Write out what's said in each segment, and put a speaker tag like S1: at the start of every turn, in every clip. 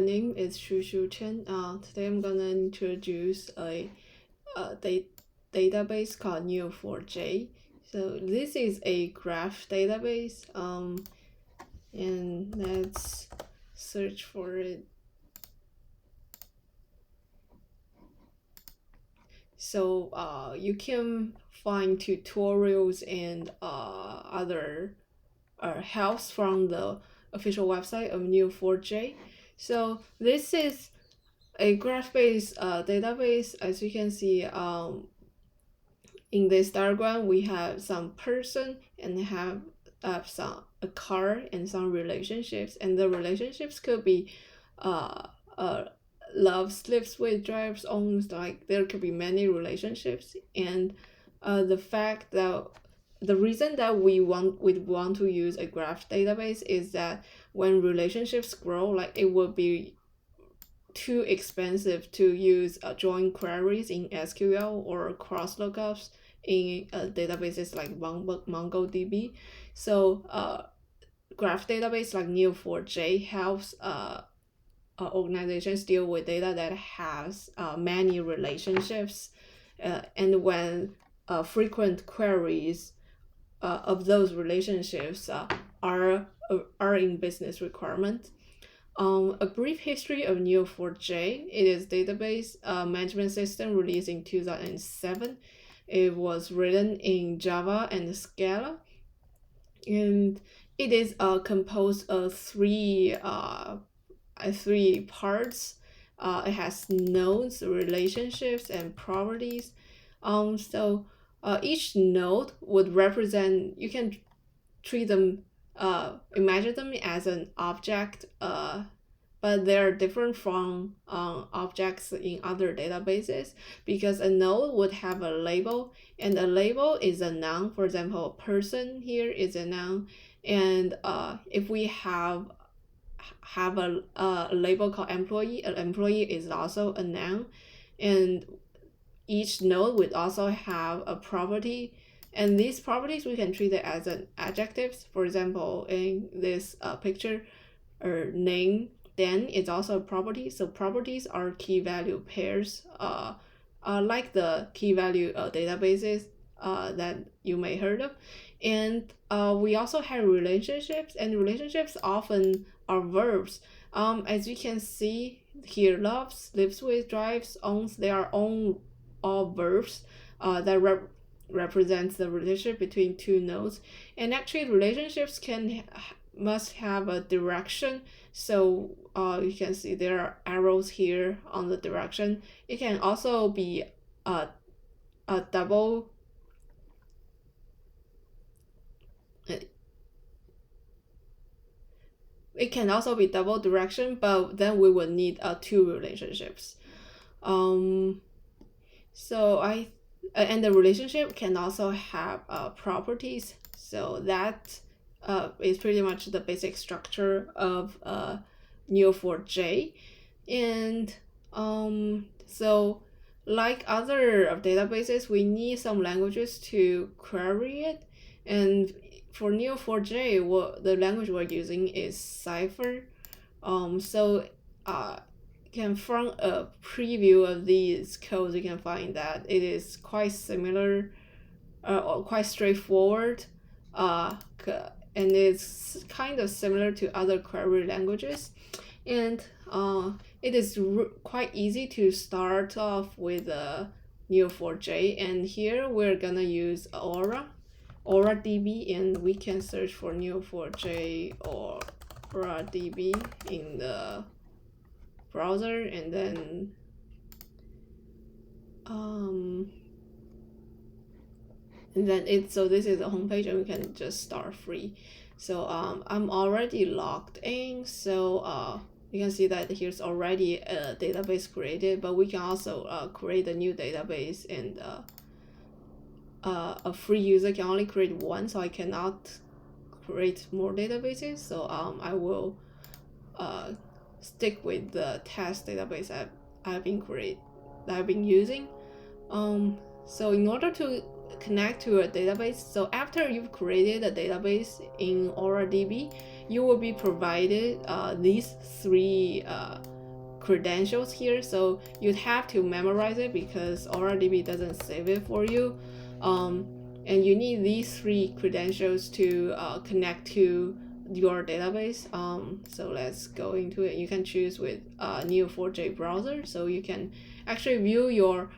S1: My name is Shu Chen. Today I'm gonna introduce a database called Neo4j. So this is a graph database. And let's search for it. So you can find tutorials and other helps from the official website of Neo4j. So this is a graph-based database. As you can see, in this diagram, we have some person and have a car and some relationships, and the relationships could be love, sleeps with, drives, owns. Like there could be many relationships, and the reason that we want to use a graph database is that when relationships grow, like it would be too expensive to use join queries in SQL or cross lookups in databases like MongoDB. So graph database like Neo4j helps organizations deal with data that has many relationships, and when frequent queries of those relationships are in business requirement. A brief history of Neo4j. It is database management system released in 2007. It was written in Java and Scala, and it is composed of three parts. It has nodes, relationships, and properties. So each node would represent. You can treat them. Imagine them as an object, but they're different from objects in other databases, because a node would have a label, and a label is a noun. For example, a person here is a noun, and if we have a label called employee, an employee is also a noun, and each node would also have a property. And these properties, we can treat it as an adjectives. For example, in this picture, name, then it's also a property. So properties are key value pairs, like the key value databases that you may heard of. And we also have relationships, and relationships often are verbs. As you can see here, loves, lives with, drives, owns, they are all verbs that represents the relationship between two nodes. And actually relationships must have a direction. So you can see there are arrows here on the direction. It can also be a double direction, but then we would need two relationships. And the relationship can also have properties. So that is pretty much the basic structure of Neo4j. And so like other databases, we need some languages to query it. And for Neo4j, the language we're using is Cypher. From a preview of these codes, you can find that it is quite similar, or quite straightforward, and it's kind of similar to other query languages. And it is quite easy to start off with Neo4j. And here we're gonna use AuraDB, and we can search for Neo4j or AuraDB in the browser, and then so this is the homepage, and we can just start free. So I'm already logged in, so you can see that here's already a database created, but we can also create a new database, and a free user can only create one, so I cannot create more databases. So I will stick with the test database I've been using. So in order to connect to a database, so after you've created a database in AuraDB, you will be provided these three credentials here, so you'd have to memorize it because ORDB doesn't save it for you. And you need these 3 credentials to connect to your database. So let's go into it. You can choose with Neo4j browser, so you can actually view your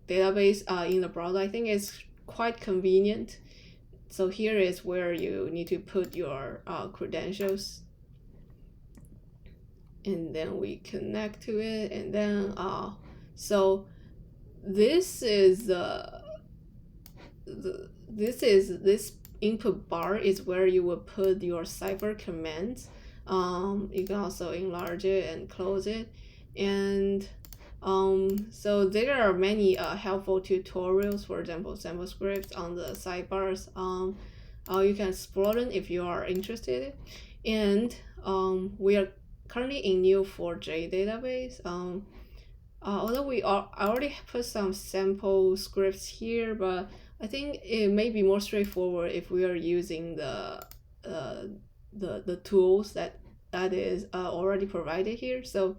S1: database in the browser. I think it's quite convenient. So here is where you need to put your credentials, and then we connect to it, and then so this is this input bar is where you will put your Cypher commands. You can also enlarge it and close it, and so there are many helpful tutorials, for example sample scripts on the sidebars. You can explore them if you are interested. And we are currently in Neo4j database. Although I already put some sample scripts here, but I think it may be more straightforward if we are using the tools that is already provided here. So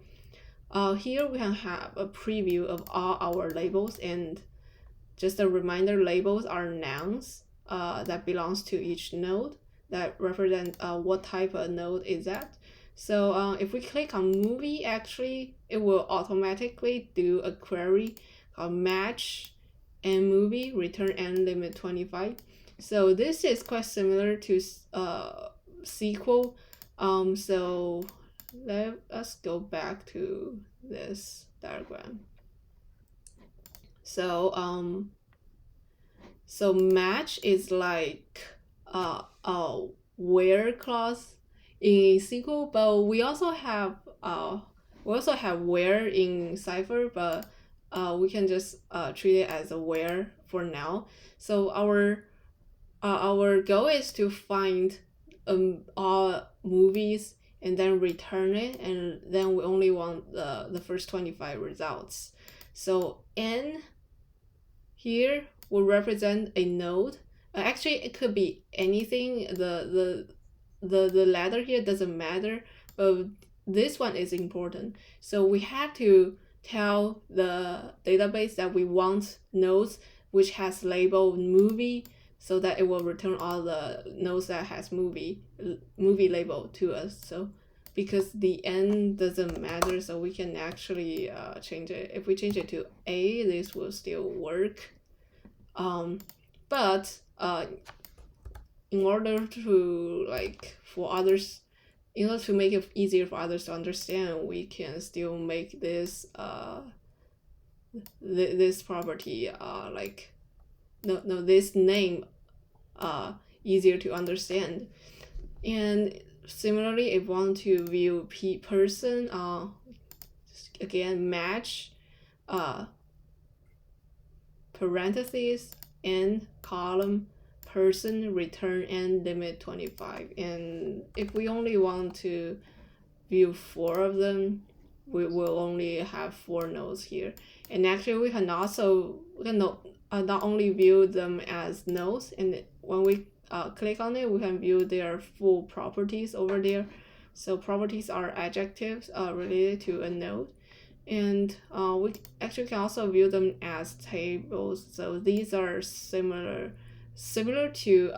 S1: here we can have a preview of all our labels, and just a reminder, labels are nouns that belongs to each node that represent what type of node is that. So if we click on movie, actually it will automatically do a query called match and movie return end limit 25. So this is quite similar to SQL. So let us go back to this diagram. So so match is like a where clause in SQL, but we also have where in Cypher, but we can just treat it as a where for now. So our goal is to find all movies and then return it, and then we only want the first 25 results. So n here will represent a node. Actually it could be anything. The letter here doesn't matter, but this one is important. So we have to tell the database that we want nodes which has labeled movie, so that it will return all the nodes that has movie label to us. So because the n doesn't matter, so we can actually change it. If we change it to a, this will still work. But in order to make it easier for others to understand, we can still make this this property this name easier to understand. And similarly, if we want to view person, again match parentheses and column person return end limit 25. And if we only want to view 4 of them, we will only have 4 nodes here. And actually we can not only view them as nodes, and when we click on it, we can view their full properties over there. So properties are adjectives related to a node, and we actually can also view them as tables. So these are similar to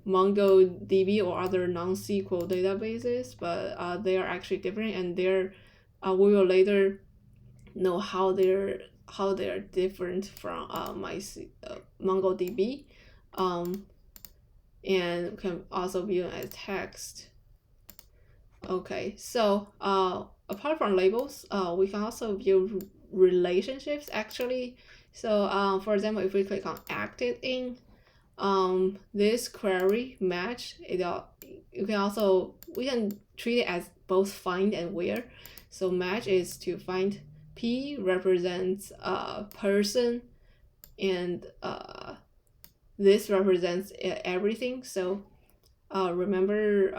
S1: MongoDB or other non-SQL databases, but they are actually different, and we will later know how they're different from MongoDB. And we can also view them as text. Okay, so apart from labels, we can also view relationships actually. So for example, if we click on acted in, this query match, we can treat it as both find and where. So match is to find. P represents person, and this represents everything. So remember,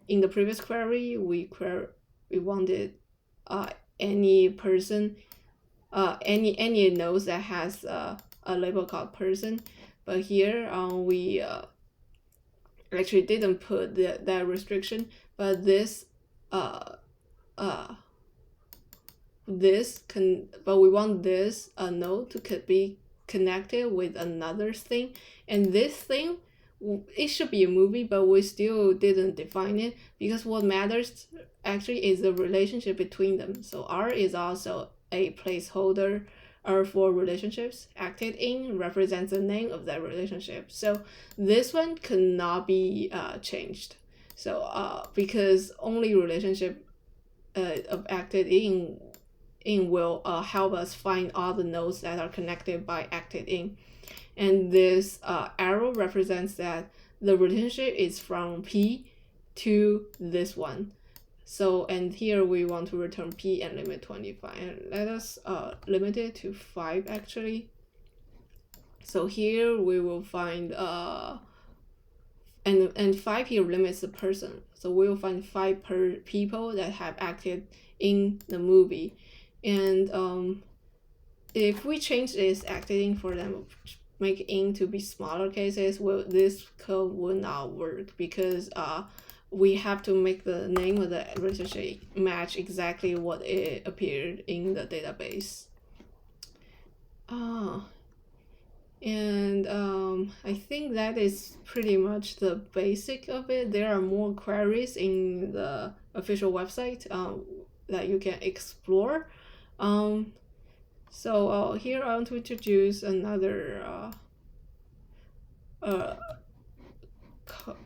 S1: in the previous query we wanted any person, any nodes that has a label called person, but here we actually didn't put that restriction, but this but we want this node to be connected with another thing, and this thing, it should be a movie, but we still didn't define it, because what matters actually is the relationship between them. So R is also a placeholder for relationships. Acted in represents the name of that relationship. So this one cannot be changed. So because only relationship of acted in will help us find all the nodes that are connected by acted in. And this arrow represents that the relationship is from P to this one. So, and here we want to return P and limit 25. And let us limit it to 5 actually. So here we will find and 5 here limits the person. So we will find 5 per people that have acted in the movie. And if we change this acting for them, make in to be smaller cases, well, this code will not work, because we have to make the name of the relationship match exactly what it appeared in the database. And I think that is pretty much the basic of it. There are more queries in the official website that you can explore. So here I want to introduce another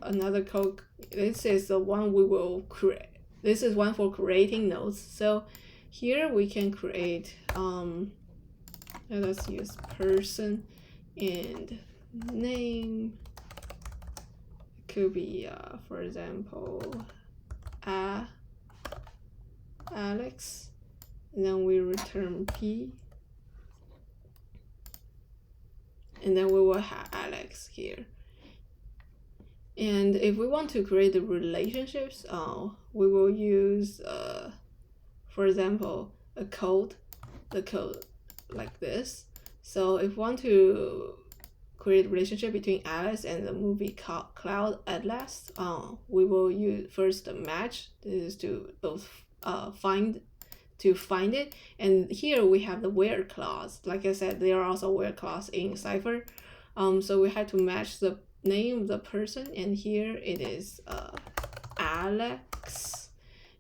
S1: another code. This is the one we will create. This is one for creating nodes. So here we can create let us use person and name. It could be for example Alex, and then we return P, and then we will have Alex here. And if we want to create the relationships, we will use for example the code like this. So if we want to create a relationship between Alice and the movie Cloud Atlas, we will use first the match. This is to both find it, and here we have the where clause. Like I said, there are also where clause in Cypher. So we have to match the name of the person, and here it is Alex,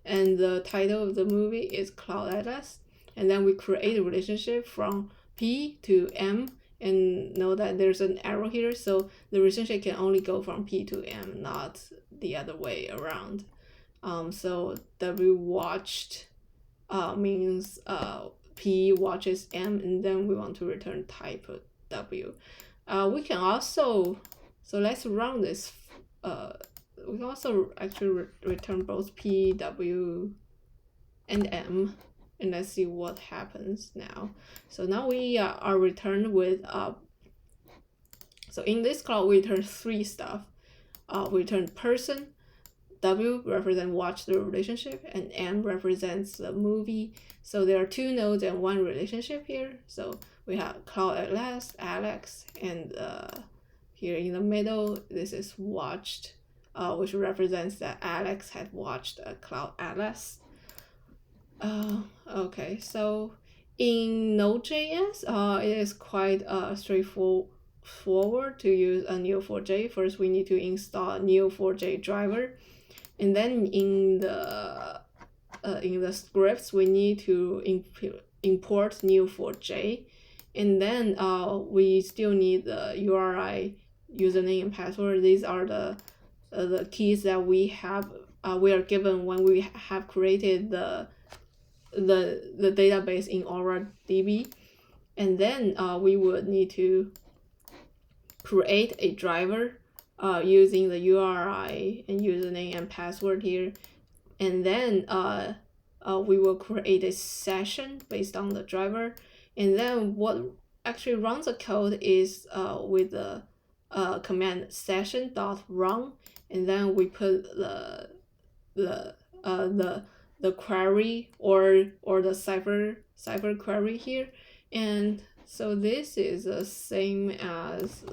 S1: and the title of the movie is Cloud Atlas. And then we create a relationship from P to M, and know that there's an arrow here, so the relationship can only go from P to M, not the other way around. So W watched means P watches M, and then we want to return type of W. We can also, so let's run this. We can also actually return both P, W, and M, and let's see what happens now. So now we are returned with so in this clause we return 3 stuff. We return person, W represents watch the relationship, and M represents the movie. So there are 2 nodes and 1 relationship here. So we have Cloud Atlas, Alex, and here in the middle, this is watched, which represents that Alex had watched Cloud Atlas. Okay, so in Node.js, it is quite straightforward to use a Neo4j. First, we need to install Neo4j driver, and then in the scripts, we need to import Neo4j, and then we still need the URI, username, and password. These are the keys that we are given when we have created the database in AuraDB. And then we would need to create a driver using the URI and username and password here, and then we will create a session based on the driver. And then what actually runs the code is with the command session.run, and then we put the query or the cipher query here. And so this is the same as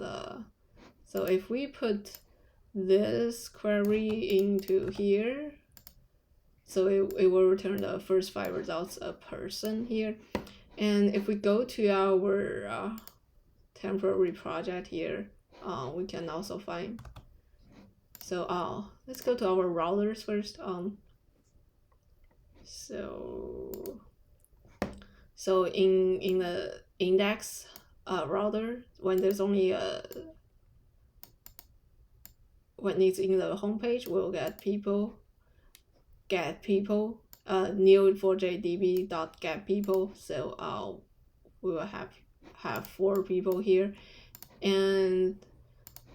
S1: so if we put this query into here, So it will return the first 5 results a person here. And if we go to our temporary project here, we can also find. So let's go to our routers first. So in the index router, when there's only when it's in the home page, we'll get people, Neo4j db.get people. So we will have 4 people here, and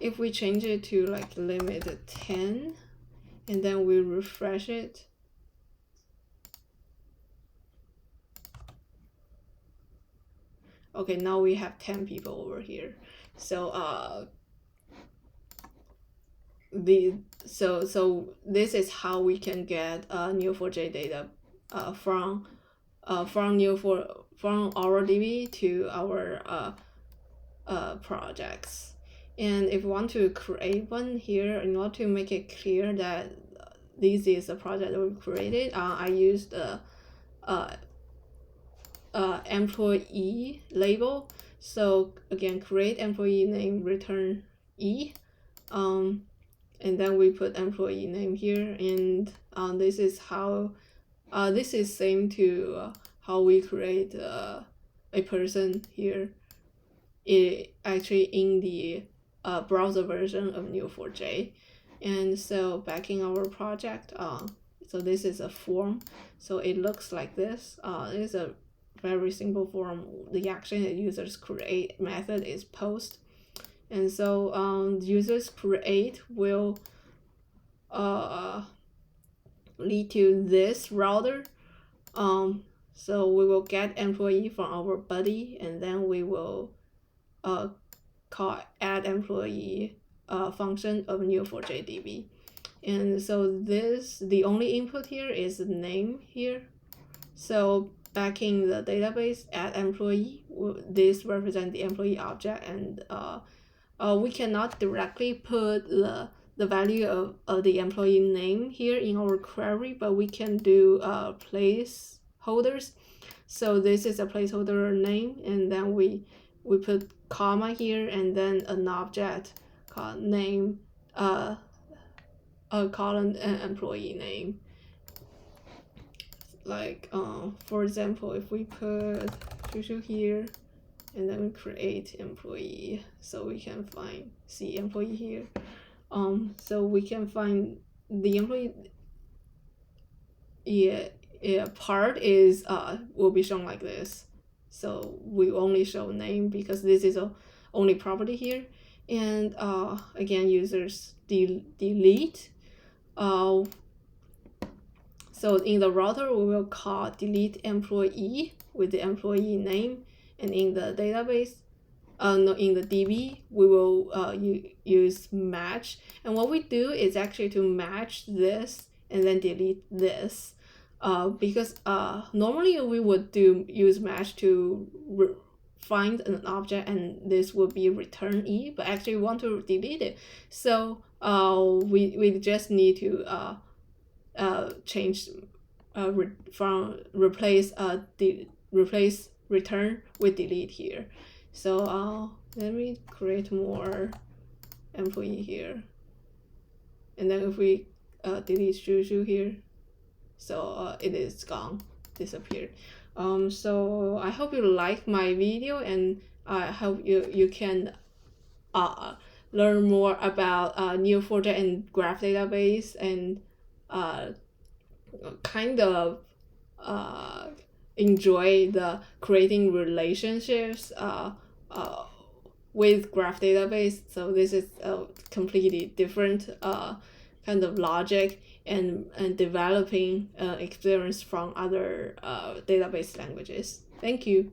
S1: if we change it to like limit 10, and then we refresh it, okay, now we have 10 people over here. So so this is how we can get Neo4j data from our DB to our projects. And if we want to create one here, in order to make it clear that this is a project that we created, I used the employee label. So again, create employee name, return E, and then we put employee name here, and this is how this is same to how we create a person here. It actually in the browser version of Neo4j. And so back in our project, so this is a form, so it looks like this. It is a very simple form. The action that users create method is post, and so users create will lead to this router. So we will get employee from our buddy, and then we will call add employee function of Neo4j DB. And so the only input here is the name here. So back in the database, add employee, this represents the employee object, and we cannot directly put the value of the employee name here in our query, but we can do placeholders. So this is a placeholder name, and then we put comma here, and then an object called name, colon and employee name. Like for example, if we put Shushu here, and then we create employee, so we can see employee here. So we can find the employee part is will be shown like this. So we only show name because this is a only property here. And again, users delete. So in the router, we will call delete employee with the employee name, and in the database, no, in the DB, we will use match. And what we do is actually to match this and then delete this, because normally we would use match to find an object, and this would be return E, but actually we want to delete it. So we just need to change replace return with delete here. So let me create more employee here, and then if we delete Shushu here, so it is gone, disappeared. So I hope you like my video, and I hope you can learn more about Neo4j and graph database, and kind of enjoy the creating relationships with graph database. So this is a completely different kind of logic and developing experience from other database languages. Thank you.